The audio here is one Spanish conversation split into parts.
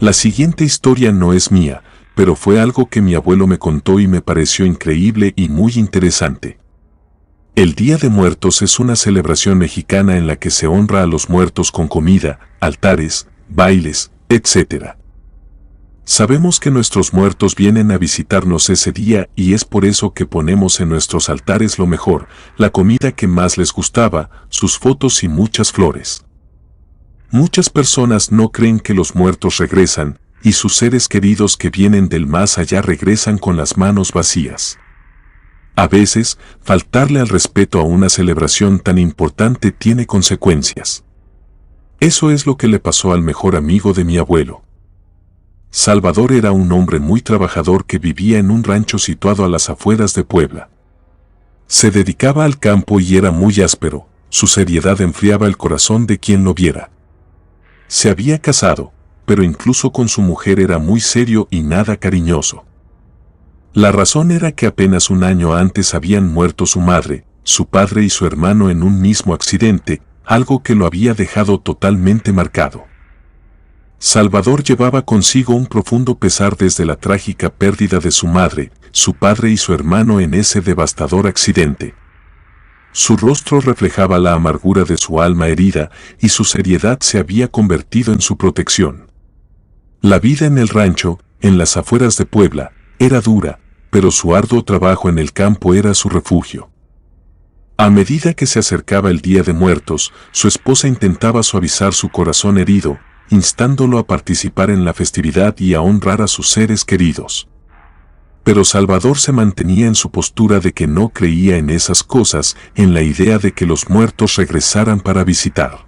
La siguiente historia no es mía, pero fue algo que mi abuelo me contó y me pareció increíble y muy interesante. El Día de Muertos es una celebración mexicana en la que se honra a los muertos con comida, altares, bailes, etc. Sabemos que nuestros muertos vienen a visitarnos ese día y es por eso que ponemos en nuestros altares lo mejor, la comida que más les gustaba, sus fotos y muchas flores. Muchas personas no creen que los muertos regresan, y sus seres queridos que vienen del más allá regresan con las manos vacías. A veces, faltarle al respeto a una celebración tan importante tiene consecuencias. Eso es lo que le pasó al mejor amigo de mi abuelo. Salvador era un hombre muy trabajador que vivía en un rancho situado a las afueras de Puebla. Se dedicaba al campo y era muy áspero, su seriedad enfriaba el corazón de quien lo viera. Se había casado, pero incluso con su mujer era muy serio y nada cariñoso. La razón era que apenas un año antes habían muerto su madre, su padre y su hermano en un mismo accidente, algo que lo había dejado totalmente marcado. Salvador llevaba consigo un profundo pesar desde la trágica pérdida de su madre, su padre y su hermano en ese devastador accidente. Su rostro reflejaba la amargura de su alma herida y su seriedad se había convertido en su protección. La vida en el rancho, en las afueras de Puebla, era dura, pero su arduo trabajo en el campo era su refugio. A medida que se acercaba el Día de Muertos, su esposa intentaba suavizar su corazón herido, instándolo a participar en la festividad y a honrar a sus seres queridos. Pero Salvador se mantenía en su postura de que no creía en esas cosas, en la idea de que los muertos regresaran para visitar.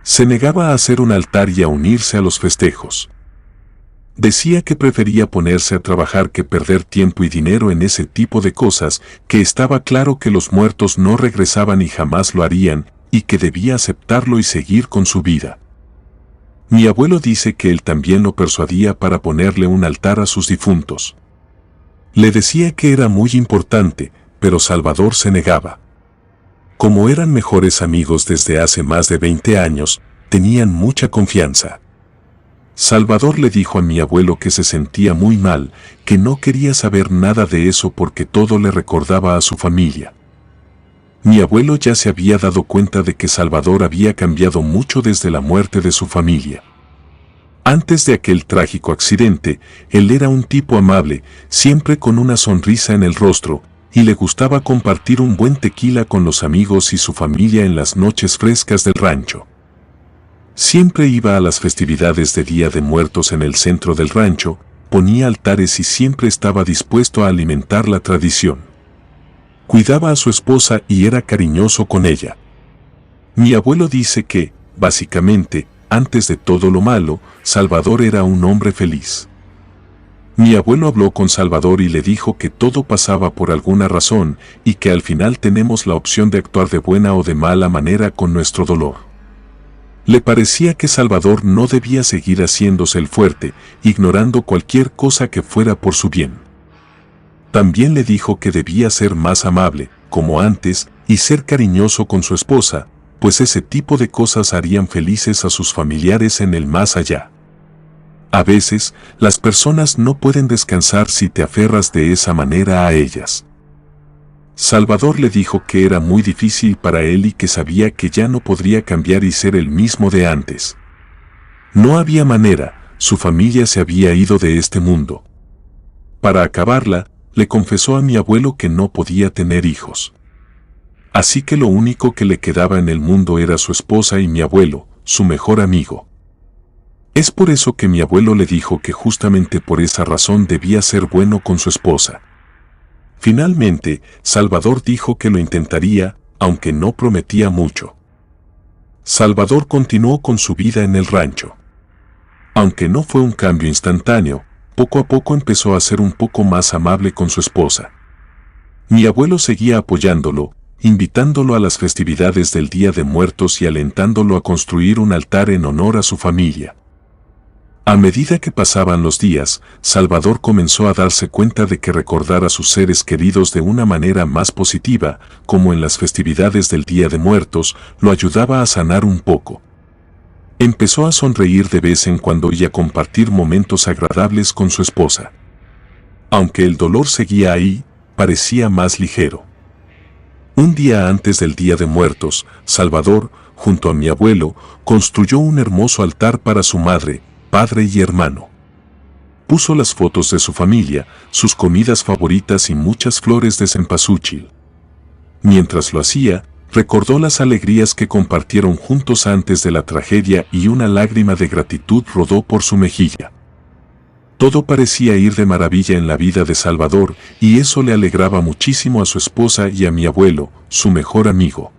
Se negaba a hacer un altar y a unirse a los festejos. Decía que prefería ponerse a trabajar que perder tiempo y dinero en ese tipo de cosas, que estaba claro que los muertos no regresaban y jamás lo harían, y que debía aceptarlo y seguir con su vida. Mi abuelo dice que él también lo persuadía para ponerle un altar a sus difuntos. Le decía que era muy importante, pero Salvador se negaba. Como eran mejores amigos desde hace más de 20 años, tenían mucha confianza. Salvador le dijo a mi abuelo que se sentía muy mal, que no quería saber nada de eso porque todo le recordaba a su familia. Mi abuelo ya se había dado cuenta de que Salvador había cambiado mucho desde la muerte de su familia. Antes de aquel trágico accidente, él era un tipo amable, siempre con una sonrisa en el rostro, y le gustaba compartir un buen tequila con los amigos y su familia en las noches frescas del rancho. Siempre iba a las festividades de Día de Muertos en el centro del rancho, ponía altares y siempre estaba dispuesto a alimentar la tradición. Cuidaba a su esposa y era cariñoso con ella. Mi abuelo dice que, básicamente, antes de todo lo malo, Salvador era un hombre feliz. Mi abuelo habló con Salvador y le dijo que todo pasaba por alguna razón y que al final tenemos la opción de actuar de buena o de mala manera con nuestro dolor. Le parecía que Salvador no debía seguir haciéndose el fuerte, ignorando cualquier cosa que fuera por su bien. También le dijo que debía ser más amable, como antes, y ser cariñoso con su esposa, pues ese tipo de cosas harían felices a sus familiares en el más allá. A veces, las personas no pueden descansar si te aferras de esa manera a ellas. Salvador le dijo que era muy difícil para él y que sabía que ya no podría cambiar y ser el mismo de antes. No había manera, su familia se había ido de este mundo. Para acabarla, le confesó a mi abuelo que no podía tener hijos. Así que lo único que le quedaba en el mundo era su esposa y mi abuelo, su mejor amigo. Es por eso que mi abuelo le dijo que justamente por esa razón debía ser bueno con su esposa. Finalmente, Salvador dijo que lo intentaría, aunque no prometía mucho. Salvador continuó con su vida en el rancho. Aunque no fue un cambio instantáneo, poco a poco empezó a ser un poco más amable con su esposa. Mi abuelo seguía apoyándolo, invitándolo a las festividades del Día de Muertos y alentándolo a construir un altar en honor a su familia. A medida que pasaban los días, Salvador comenzó a darse cuenta de que recordar a sus seres queridos de una manera más positiva, como en las festividades del Día de Muertos, lo ayudaba a sanar un poco. Empezó a sonreír de vez en cuando y a compartir momentos agradables con su esposa. Aunque el dolor seguía ahí, parecía más ligero. Un día antes del Día de Muertos, Salvador, junto a mi abuelo, construyó un hermoso altar para su madre, padre y hermano. Puso las fotos de su familia, sus comidas favoritas y muchas flores de cempasúchil. Mientras lo hacía, recordó las alegrías que compartieron juntos antes de la tragedia y una lágrima de gratitud rodó por su mejilla. Todo parecía ir de maravilla en la vida de Salvador y eso le alegraba muchísimo a su esposa y a mi abuelo, su mejor amigo.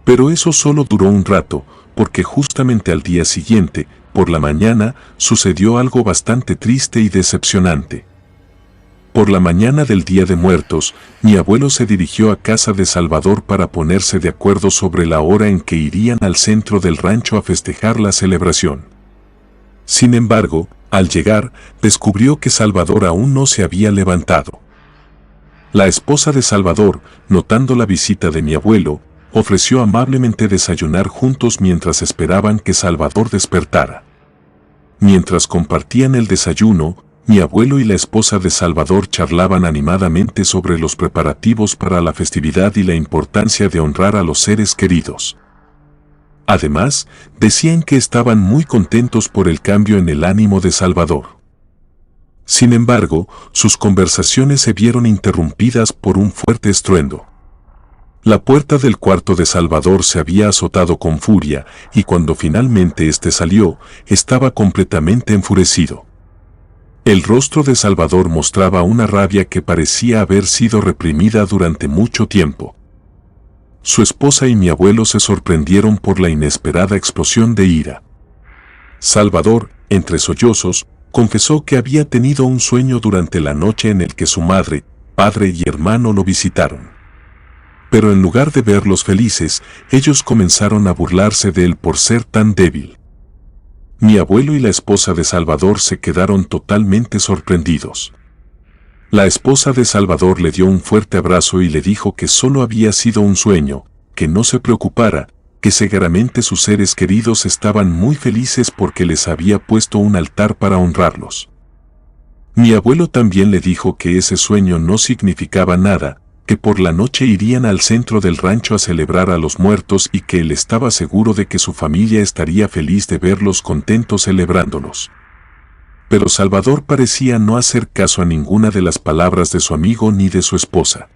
Pero eso solo duró un rato, porque justamente al día siguiente, por la mañana, sucedió algo bastante triste y decepcionante. Por la mañana del Día de Muertos, mi abuelo se dirigió a casa de Salvador para ponerse de acuerdo sobre la hora en que irían al centro del rancho a festejar la celebración. Sin embargo, al llegar, descubrió que Salvador aún no se había levantado. La esposa de Salvador, notando la visita de mi abuelo, ofreció amablemente desayunar juntos mientras esperaban que Salvador despertara. Mientras compartían el desayuno, mi abuelo y la esposa de Salvador charlaban animadamente sobre los preparativos para la festividad y la importancia de honrar a los seres queridos. Además, decían que estaban muy contentos por el cambio en el ánimo de Salvador. Sin embargo, sus conversaciones se vieron interrumpidas por un fuerte estruendo. La puerta del cuarto de Salvador se había azotado con furia, y cuando finalmente éste salió, estaba completamente enfurecido. El rostro de Salvador mostraba una rabia que parecía haber sido reprimida durante mucho tiempo. Su esposa y mi abuelo se sorprendieron por la inesperada explosión de ira. Salvador, entre sollozos, confesó que había tenido un sueño durante la noche en el que su madre, padre y hermano lo visitaron. Pero en lugar de verlos felices, ellos comenzaron a burlarse de él por ser tan débil. Mi abuelo y la esposa de Salvador se quedaron totalmente sorprendidos. La esposa de Salvador le dio un fuerte abrazo y le dijo que solo había sido un sueño, que no se preocupara, que seguramente sus seres queridos estaban muy felices porque les había puesto un altar para honrarlos. Mi abuelo también le dijo que ese sueño no significaba nada, que por la noche irían al centro del rancho a celebrar a los muertos y que él estaba seguro de que su familia estaría feliz de verlos contentos celebrándolos. Pero Salvador parecía no hacer caso a ninguna de las palabras de su amigo ni de su esposa.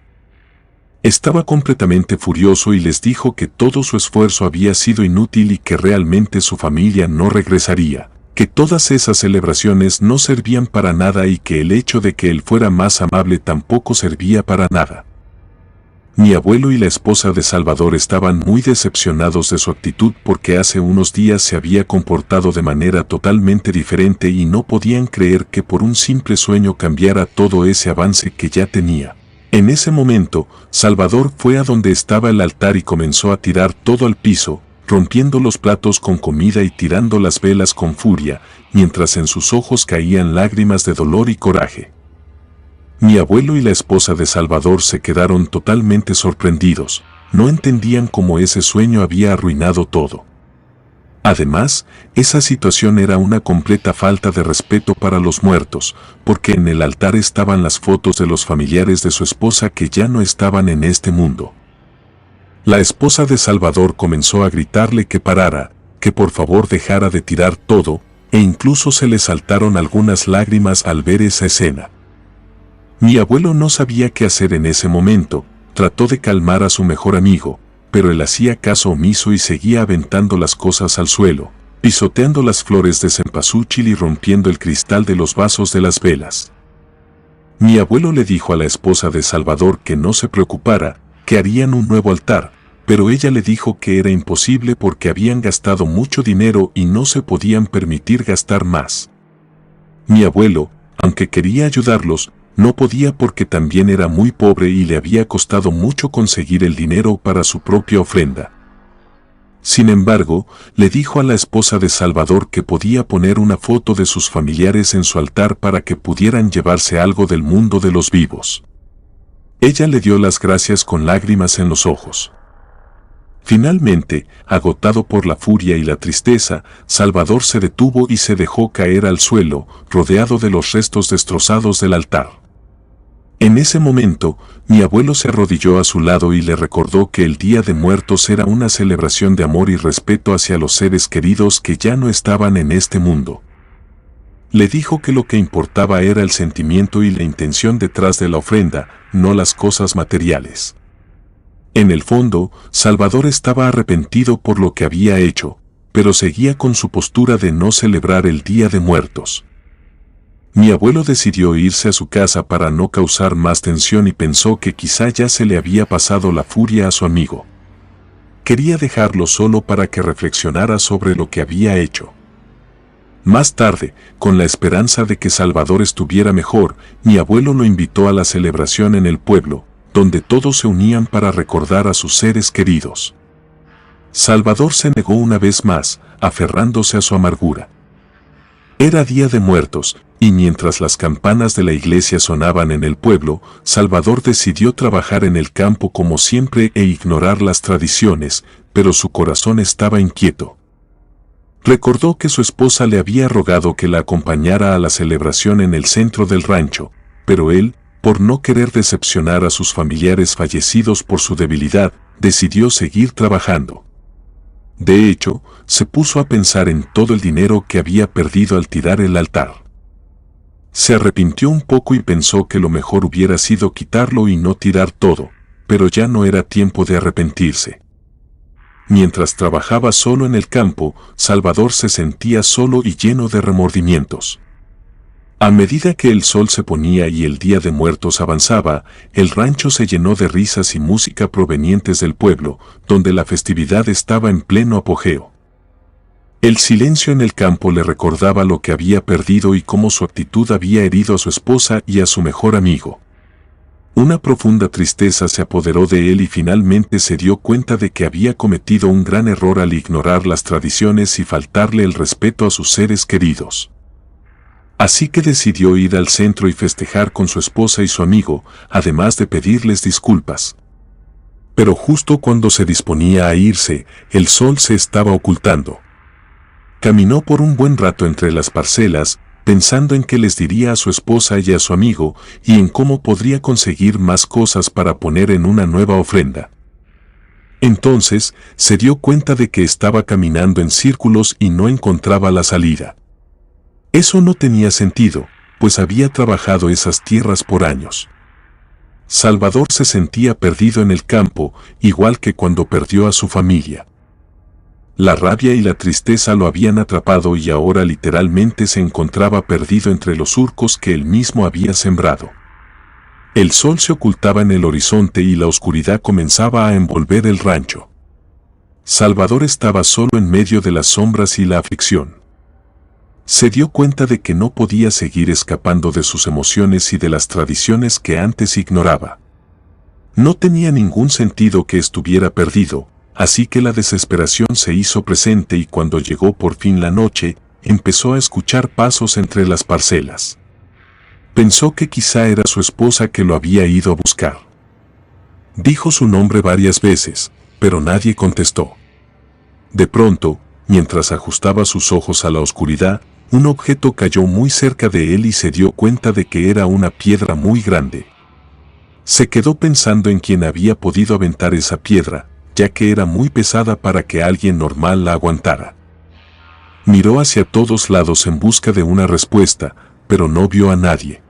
Estaba completamente furioso y les dijo que todo su esfuerzo había sido inútil y que realmente su familia no regresaría, que todas esas celebraciones no servían para nada y que el hecho de que él fuera más amable tampoco servía para nada. Mi abuelo y la esposa de Salvador estaban muy decepcionados de su actitud porque hace unos días se había comportado de manera totalmente diferente y no podían creer que por un simple sueño cambiara todo ese avance que ya tenía. En ese momento, Salvador fue a donde estaba el altar y comenzó a tirar todo al piso, rompiendo los platos con comida y tirando las velas con furia, mientras en sus ojos caían lágrimas de dolor y coraje. Mi abuelo y la esposa de Salvador se quedaron totalmente sorprendidos, no entendían cómo ese sueño había arruinado todo. Además, esa situación era una completa falta de respeto para los muertos, porque en el altar estaban las fotos de los familiares de su esposa que ya no estaban en este mundo. La esposa de Salvador comenzó a gritarle que parara, que por favor dejara de tirar todo, e incluso se le saltaron algunas lágrimas al ver esa escena. Mi abuelo no sabía qué hacer en ese momento, trató de calmar a su mejor amigo, pero él hacía caso omiso y seguía aventando las cosas al suelo, pisoteando las flores de cempasúchil y rompiendo el cristal de los vasos de las velas. Mi abuelo le dijo a la esposa de Salvador que no se preocupara, que harían un nuevo altar, pero ella le dijo que era imposible porque habían gastado mucho dinero y no se podían permitir gastar más. Mi abuelo, aunque quería ayudarlos, no podía porque también era muy pobre y le había costado mucho conseguir el dinero para su propia ofrenda. Sin embargo, le dijo a la esposa de Salvador que podía poner una foto de sus familiares en su altar para que pudieran llevarse algo del mundo de los vivos. Ella le dio las gracias con lágrimas en los ojos. Finalmente, agotado por la furia y la tristeza, Salvador se detuvo y se dejó caer al suelo, rodeado de los restos destrozados del altar. En ese momento, mi abuelo se arrodilló a su lado y le recordó que el Día de Muertos era una celebración de amor y respeto hacia los seres queridos que ya no estaban en este mundo. Le dijo que lo que importaba era el sentimiento y la intención detrás de la ofrenda, no las cosas materiales. En el fondo, Salvador estaba arrepentido por lo que había hecho, pero seguía con su postura de no celebrar el Día de Muertos. Mi abuelo decidió irse a su casa para no causar más tensión y pensó que quizá ya se le había pasado la furia a su amigo. Quería dejarlo solo para que reflexionara sobre lo que había hecho. Más tarde, con la esperanza de que Salvador estuviera mejor, mi abuelo lo invitó a la celebración en el pueblo, donde todos se unían para recordar a sus seres queridos. Salvador se negó una vez más, aferrándose a su amargura. Era Día de Muertos, y mientras las campanas de la iglesia sonaban en el pueblo, Salvador decidió trabajar en el campo como siempre e ignorar las tradiciones, pero su corazón estaba inquieto. Recordó que su esposa le había rogado que la acompañara a la celebración en el centro del rancho, pero él, por no querer decepcionar a sus familiares fallecidos por su debilidad, decidió seguir trabajando. De hecho, se puso a pensar en todo el dinero que había perdido al tirar el altar. Se arrepintió un poco y pensó que lo mejor hubiera sido quitarlo y no tirar todo, pero ya no era tiempo de arrepentirse. Mientras trabajaba solo en el campo, Salvador se sentía solo y lleno de remordimientos. A medida que el sol se ponía y el Día de Muertos avanzaba, el rancho se llenó de risas y música provenientes del pueblo, donde la festividad estaba en pleno apogeo. El silencio en el campo le recordaba lo que había perdido y cómo su actitud había herido a su esposa y a su mejor amigo. Una profunda tristeza se apoderó de él y finalmente se dio cuenta de que había cometido un gran error al ignorar las tradiciones y faltarle el respeto a sus seres queridos. Así que decidió ir al centro y festejar con su esposa y su amigo, además de pedirles disculpas. Pero justo cuando se disponía a irse, el sol se estaba ocultando. Caminó por un buen rato entre las parcelas, pensando en qué les diría a su esposa y a su amigo, y en cómo podría conseguir más cosas para poner en una nueva ofrenda. Entonces, se dio cuenta de que estaba caminando en círculos y no encontraba la salida. Eso no tenía sentido, pues había trabajado esas tierras por años. Salvador se sentía perdido en el campo, igual que cuando perdió a su familia. La rabia y la tristeza lo habían atrapado y ahora literalmente se encontraba perdido entre los surcos que él mismo había sembrado. El sol se ocultaba en el horizonte y la oscuridad comenzaba a envolver el rancho. Salvador estaba solo en medio de las sombras y la aflicción. Se dio cuenta de que no podía seguir escapando de sus emociones y de las tradiciones que antes ignoraba. No tenía ningún sentido que estuviera perdido, así que la desesperación se hizo presente y cuando llegó por fin la noche, empezó a escuchar pasos entre las parcelas. Pensó que quizá era su esposa que lo había ido a buscar. Dijo su nombre varias veces, pero nadie contestó. De pronto, mientras ajustaba sus ojos a la oscuridad, un objeto cayó muy cerca de él y se dio cuenta de que era una piedra muy grande. Se quedó pensando en quién había podido aventar esa piedra, ya que era muy pesada para que alguien normal la aguantara. Miró hacia todos lados en busca de una respuesta, pero no vio a nadie.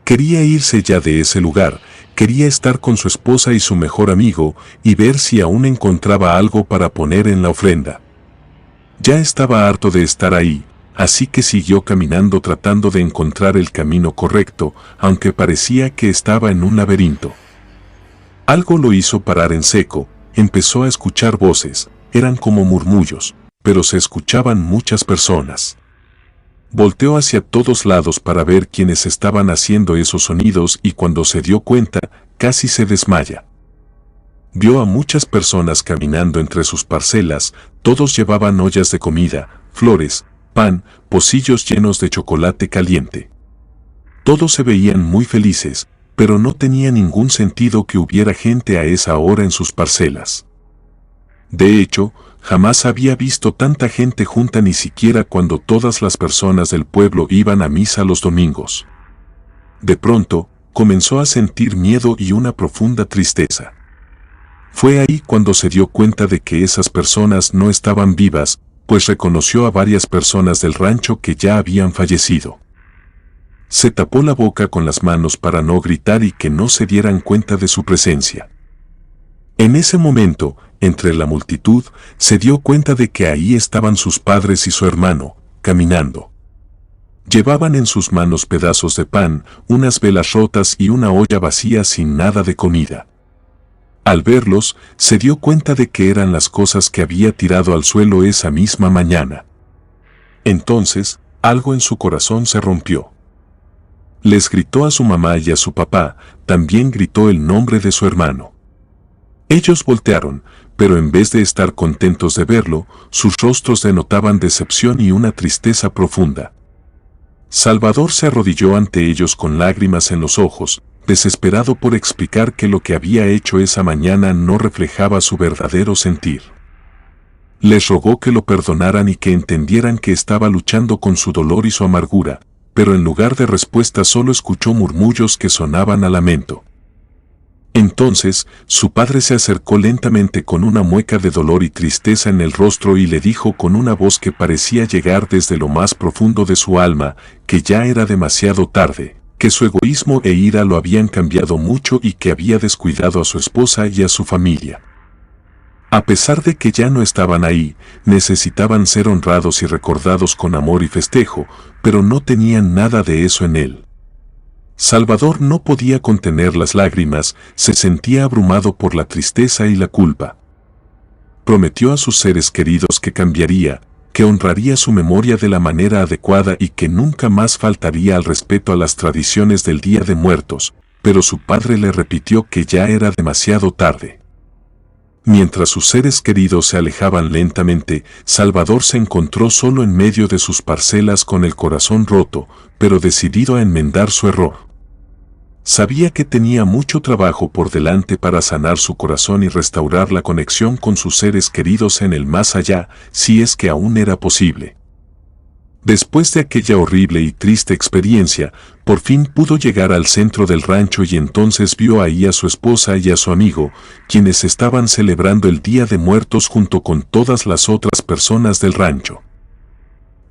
Quería irse ya de ese lugar, quería estar con su esposa y su mejor amigo y ver si aún encontraba algo para poner en la ofrenda. Ya estaba harto de estar ahí, así que siguió caminando tratando de encontrar el camino correcto, aunque parecía que estaba en un laberinto. Algo lo hizo parar en seco, empezó a escuchar voces, eran como murmullos, pero se escuchaban muchas personas. Volteó hacia todos lados para ver quiénes estaban haciendo esos sonidos y cuando se dio cuenta, casi se desmaya. Vio a muchas personas caminando entre sus parcelas, todos llevaban ollas de comida, flores, pan, pocillos llenos de chocolate caliente. Todos se veían muy felices, pero no tenía ningún sentido que hubiera gente a esa hora en sus parcelas. De hecho, jamás había visto tanta gente junta ni siquiera cuando todas las personas del pueblo iban a misa los domingos. De pronto, comenzó a sentir miedo y una profunda tristeza. Fue ahí cuando se dio cuenta de que esas personas no estaban vivas, pues reconoció a varias personas del rancho que ya habían fallecido. Se tapó la boca con las manos para no gritar y que no se dieran cuenta de su presencia. En ese momento, entre la multitud, se dio cuenta de que ahí estaban sus padres y su hermano, caminando. Llevaban en sus manos pedazos de pan, unas velas rotas y una olla vacía sin nada de comida. Al verlos, se dio cuenta de que eran las cosas que había tirado al suelo esa misma mañana. Entonces, algo en su corazón se rompió. Les gritó a su mamá y a su papá, también gritó el nombre de su hermano. Ellos voltearon, pero en vez de estar contentos de verlo, sus rostros denotaban decepción y una tristeza profunda. Salvador se arrodilló ante ellos con lágrimas en los ojos, desesperado por explicar que lo que había hecho esa mañana no reflejaba su verdadero sentir. Les rogó que lo perdonaran y que entendieran que estaba luchando con su dolor y su amargura, pero en lugar de respuesta solo escuchó murmullos que sonaban a lamento. Entonces, su padre se acercó lentamente con una mueca de dolor y tristeza en el rostro y le dijo con una voz que parecía llegar desde lo más profundo de su alma, que ya era demasiado tarde, que su egoísmo e ira lo habían cambiado mucho y que había descuidado a su esposa y a su familia. A pesar de que ya no estaban ahí, necesitaban ser honrados y recordados con amor y festejo, pero no tenían nada de eso en él. Salvador no podía contener las lágrimas, se sentía abrumado por la tristeza y la culpa. Prometió a sus seres queridos que cambiaría, que honraría su memoria de la manera adecuada y que nunca más faltaría al respeto a las tradiciones del Día de Muertos, pero su padre le repitió que ya era demasiado tarde. Mientras sus seres queridos se alejaban lentamente, Salvador se encontró solo en medio de sus parcelas con el corazón roto, pero decidido a enmendar su error. Sabía que tenía mucho trabajo por delante para sanar su corazón y restaurar la conexión con sus seres queridos en el más allá, si es que aún era posible. Después de aquella horrible y triste experiencia, por fin pudo llegar al centro del rancho y entonces vio ahí a su esposa y a su amigo, quienes estaban celebrando el Día de Muertos junto con todas las otras personas del rancho.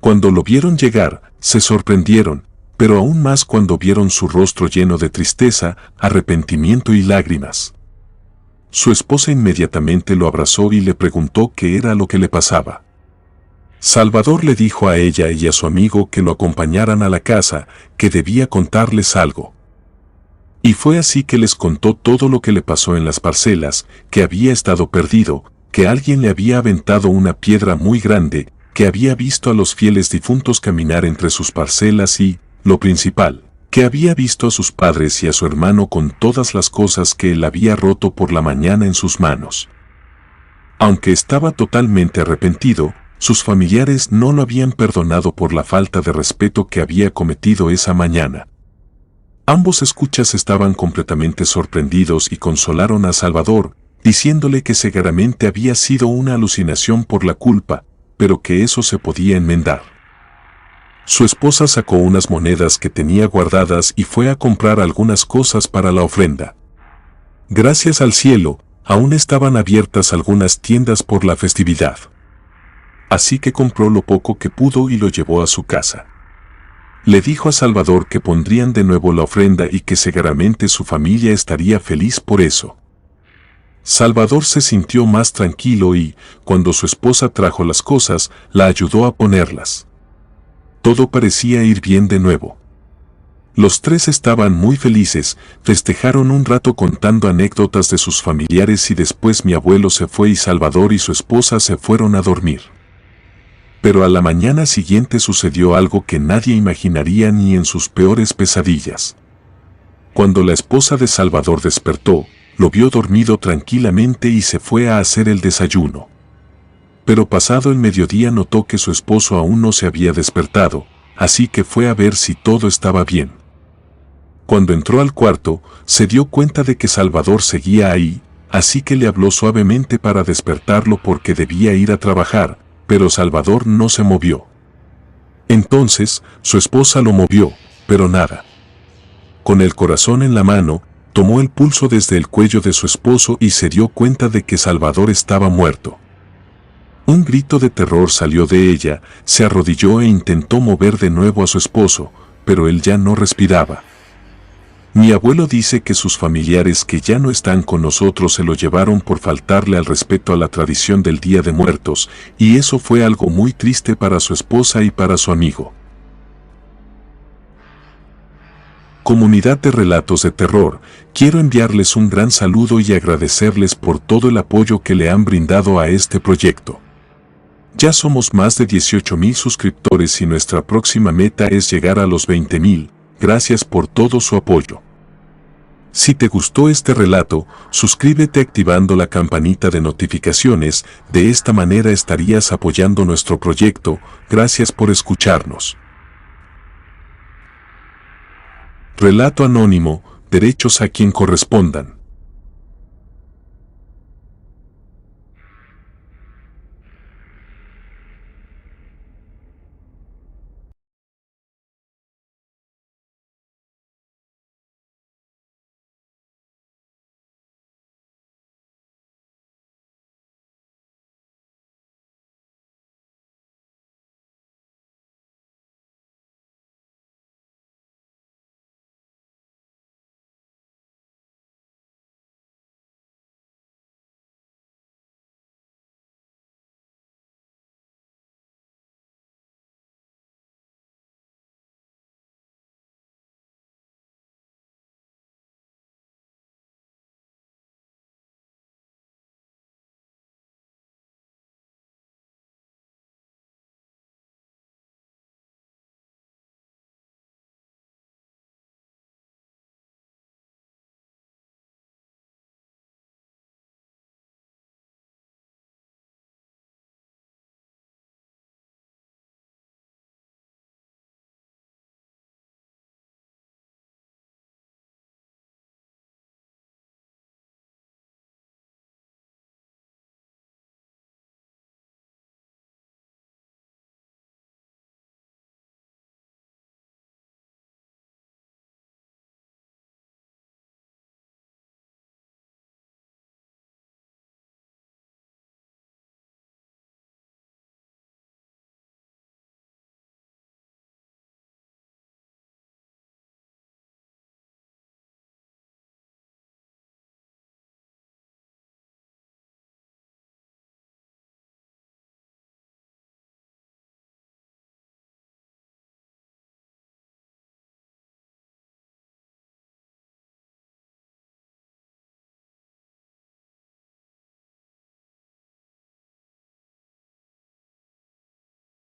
Cuando lo vieron llegar, se sorprendieron, pero aún más cuando vieron su rostro lleno de tristeza, arrepentimiento y lágrimas. Su esposa inmediatamente lo abrazó y le preguntó qué era lo que le pasaba. Salvador le dijo a ella y a su amigo que lo acompañaran a la casa, que debía contarles algo. Y fue así que les contó todo lo que le pasó en las parcelas, que había estado perdido, que alguien le había aventado una piedra muy grande, que había visto a los fieles difuntos caminar entre sus parcelas y, lo principal, que había visto a sus padres y a su hermano con todas las cosas que él había roto por la mañana en sus manos. Aunque estaba totalmente arrepentido, sus familiares no lo habían perdonado por la falta de respeto que había cometido esa mañana. Ambos escuchas estaban completamente sorprendidos y consolaron a Salvador, diciéndole que seguramente había sido una alucinación por la culpa, pero que eso se podía enmendar. Su esposa sacó unas monedas que tenía guardadas y fue a comprar algunas cosas para la ofrenda. Gracias al cielo, aún estaban abiertas algunas tiendas por la festividad. Así que compró lo poco que pudo y lo llevó a su casa. Le dijo a Salvador que pondrían de nuevo la ofrenda y que seguramente su familia estaría feliz por eso. Salvador se sintió más tranquilo y, cuando su esposa trajo las cosas, la ayudó a ponerlas. Todo parecía ir bien de nuevo. Los tres estaban muy felices, festejaron un rato contando anécdotas de sus familiares y después mi abuelo se fue y Salvador y su esposa se fueron a dormir. Pero a la mañana siguiente sucedió algo que nadie imaginaría ni en sus peores pesadillas. Cuando la esposa de Salvador despertó, lo vio dormido tranquilamente y se fue a hacer el desayuno. Pero pasado el mediodía notó que su esposo aún no se había despertado, así que fue a ver si todo estaba bien. Cuando entró al cuarto, se dio cuenta de que Salvador seguía ahí, así que le habló suavemente para despertarlo porque debía ir a trabajar, pero Salvador no se movió. Entonces, su esposa lo movió, pero nada. Con el corazón en la mano, tomó el pulso desde el cuello de su esposo y se dio cuenta de que Salvador estaba muerto. Un grito de terror salió de ella, se arrodilló e intentó mover de nuevo a su esposo, pero él ya no respiraba. Mi abuelo dice que sus familiares que ya no están con nosotros se lo llevaron por faltarle al respeto a la tradición del Día de Muertos, y eso fue algo muy triste para su esposa y para su amigo. Comunidad de Relatos de Terror, quiero enviarles un gran saludo y agradecerles por todo el apoyo que le han brindado a este proyecto. Ya somos más de 18,000 suscriptores y nuestra próxima meta es llegar a los 20,000. Gracias por todo su apoyo. Si te gustó este relato, suscríbete activando la campanita de notificaciones, de esta manera estarías apoyando nuestro proyecto. Gracias por escucharnos. Relato anónimo, derechos a quien correspondan.